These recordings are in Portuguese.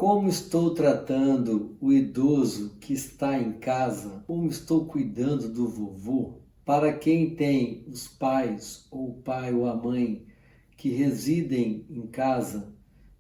Como estou tratando o idoso que está em casa? Como estou cuidando do vovô? Para quem tem os pais, ou o pai ou a mãe, que residem em casa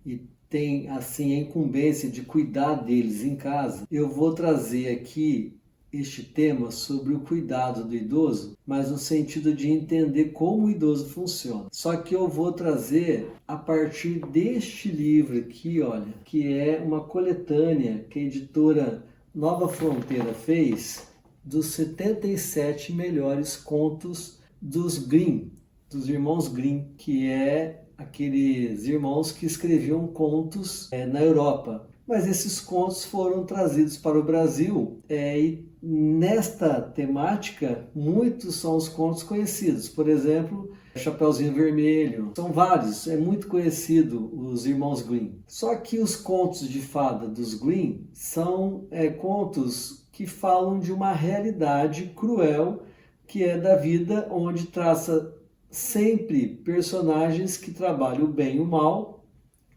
e tem assim a incumbência de cuidar deles em casa, eu vou trazer aqui este tema sobre o cuidado do idoso, mas no sentido de entender como o idoso funciona. Só que eu vou trazer a partir deste livro aqui, olha, que é uma coletânea que a editora Nova Fronteira fez dos 77 melhores contos dos Grimm, dos irmãos Grimm, que é aqueles irmãos que escreviam contos na Europa. Mas esses contos foram trazidos para o Brasil e nesta temática, muitos são os contos conhecidos. Por exemplo, Chapeuzinho Vermelho. São vários, é muito conhecido os irmãos Grimm. Só que os contos de fada dos Grimm são contos que falam de uma realidade cruel que é da vida, onde traça sempre personagens que trabalham o bem e o mal,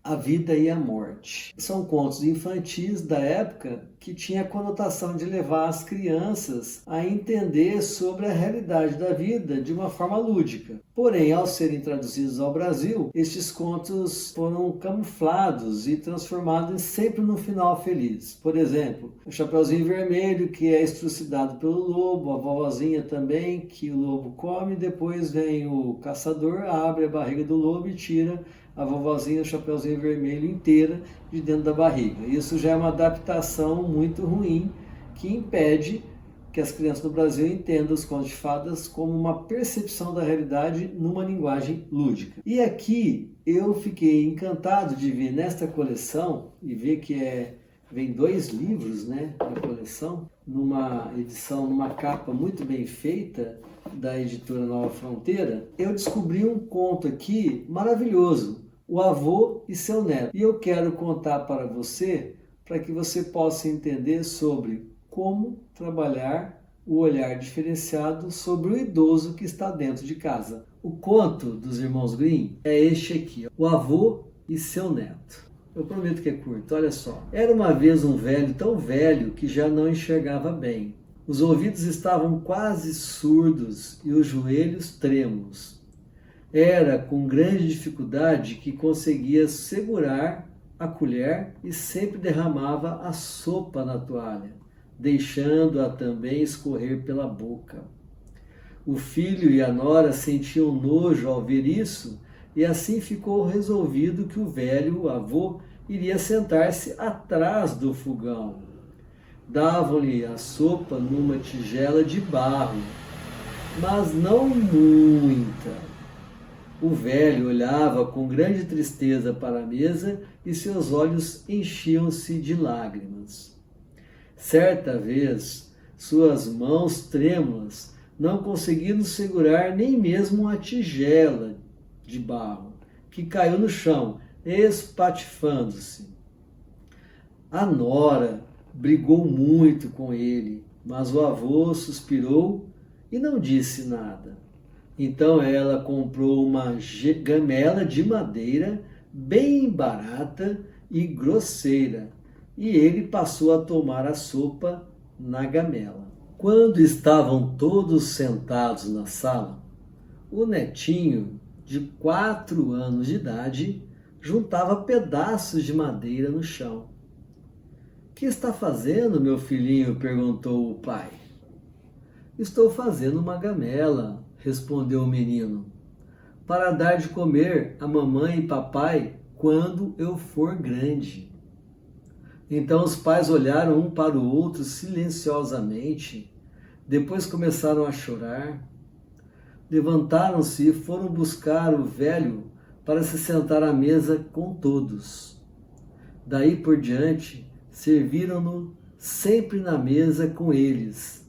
a vida e a morte. São contos infantis da época que tinha a conotação de levar as crianças a entender sobre a realidade da vida de uma forma lúdica. Porém, ao serem traduzidos ao Brasil, estes contos foram camuflados e transformados sempre num final feliz. Por exemplo, o Chapeuzinho Vermelho, que é estrucidado pelo lobo, a vovozinha também, que o lobo come, depois vem o caçador, abre a barriga do lobo e tira a vovozinha, o Chapeuzinho Vermelho inteira de dentro da barriga. Isso já é uma adaptação muito ruim que impede que as crianças do Brasil entendam os contos de fadas como uma percepção da realidade numa linguagem lúdica. E aqui eu fiquei encantado de ver nesta coleção e ver que vem 2 livros, na coleção, numa edição, numa capa muito bem feita da editora Nova Fronteira. Eu descobri um conto aqui maravilhoso, O Avô e Seu Neto. E eu quero contar para você, para que você possa entender sobre como trabalhar o olhar diferenciado sobre o idoso que está dentro de casa. O conto dos irmãos Grimm é este aqui, O Avô e Seu Neto. Eu prometo que é curto, olha só. Era uma vez um velho tão velho que já não enxergava bem. Os ouvidos estavam quase surdos e os joelhos trêmulos. Era com grande dificuldade que conseguia segurar a colher e sempre derramava a sopa na toalha, deixando-a também escorrer pela boca. O filho e a nora sentiam nojo ao ver isso, e assim ficou resolvido que o velho, o avô, iria sentar-se atrás do fogão. Davam-lhe a sopa numa tigela de barro, mas não muita. O velho olhava com grande tristeza para a mesa e seus olhos enchiam-se de lágrimas. Certa vez, suas mãos trêmulas não conseguiram segurar nem mesmo a tigela de barro, que caiu no chão, espatifando-se. A nora brigou muito com ele, mas o avô suspirou e não disse nada. Então ela comprou uma gamela de madeira bem barata e grosseira, e ele passou a tomar a sopa na gamela. Quando estavam todos sentados na sala, o netinho, de 4 anos de idade, juntava pedaços de madeira no chão. — Que está fazendo, meu filhinho? Perguntou o pai. — Estou fazendo uma gamela, respondeu o menino, para dar de comer a mamãe e papai quando eu for grande. Então os pais olharam um para o outro silenciosamente, depois começaram a chorar. Levantaram-se e foram buscar o velho para se sentar à mesa com todos. Daí por diante, serviram-no sempre na mesa com eles,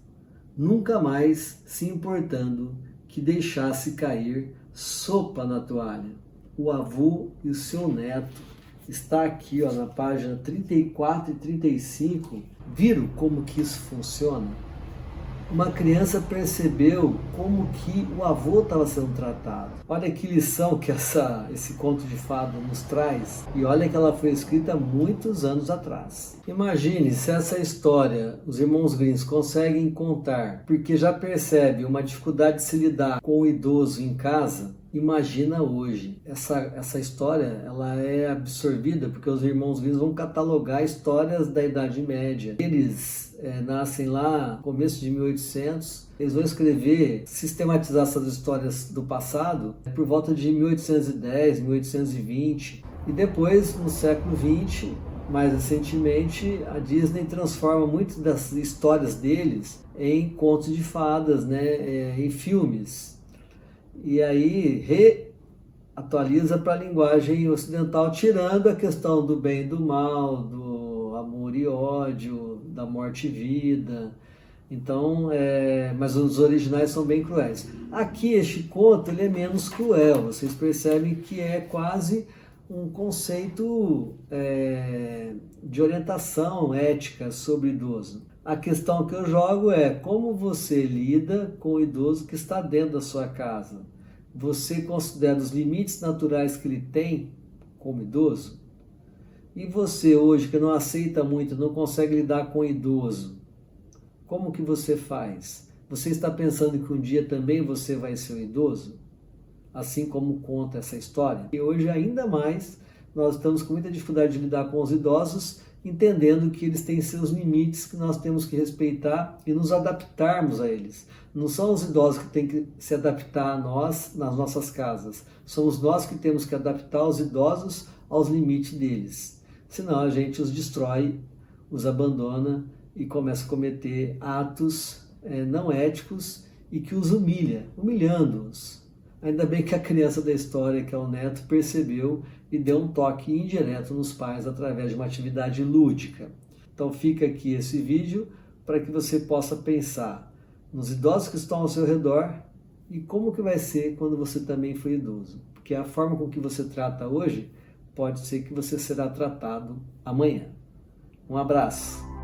nunca mais se importando que deixasse cair sopa na toalha. O Avô e o Seu Neto está aqui na página 34 e 35. Viram como que isso funciona? uma criança percebeu como que o avô estava sendo tratado. Olha que lição que esse conto de fada nos traz, e olha que ela foi escrita muitos anos atrás. Imagine se essa história os irmãos Grimm conseguem contar, porque já percebe uma dificuldade de se lidar com o idoso em casa. Imagina hoje. Essa história ela é absorvida porque os irmãos Grimm vão catalogar histórias da Idade Média. Eles nascem lá no começo de 1800. Eles vão escrever, sistematizar essas histórias do passado por volta de 1810, 1820. E depois, no século XX, mais recentemente, a Disney transforma muitas das histórias deles em contos de fadas, né, em filmes. E aí reatualiza para a linguagem ocidental, tirando a questão do bem e do mal, do amor e ódio, da morte e vida. Então, mas os originais são bem cruéis. Aqui este conto ele é menos cruel. Vocês percebem que é quase um conceito de orientação ética sobre o idoso. A questão que eu jogo é como você lida com o idoso que está dentro da sua casa. Você considera os limites naturais que ele tem como idoso? E você hoje que não aceita muito, não consegue lidar com o idoso, como que você faz? Você está pensando que um dia também você vai ser um idoso? Assim como conta essa história? E hoje ainda mais nós estamos com muita dificuldade de lidar com os idosos, entendendo que eles têm seus limites que nós temos que respeitar e nos adaptarmos a eles. Não são os idosos que têm que se adaptar a nós nas nossas casas. Somos nós que temos que adaptar os idosos aos limites deles. Senão a gente os destrói, os abandona e começa a cometer atos não éticos e que os humilhando-os. Ainda bem que a criança da história, que é o neto, percebeu e deu um toque indireto nos pais através de uma atividade lúdica. Então fica aqui esse vídeo para que você possa pensar nos idosos que estão ao seu redor e como que vai ser quando você também for idoso. Porque a forma com que você trata hoje pode ser que você será tratado amanhã. Um abraço!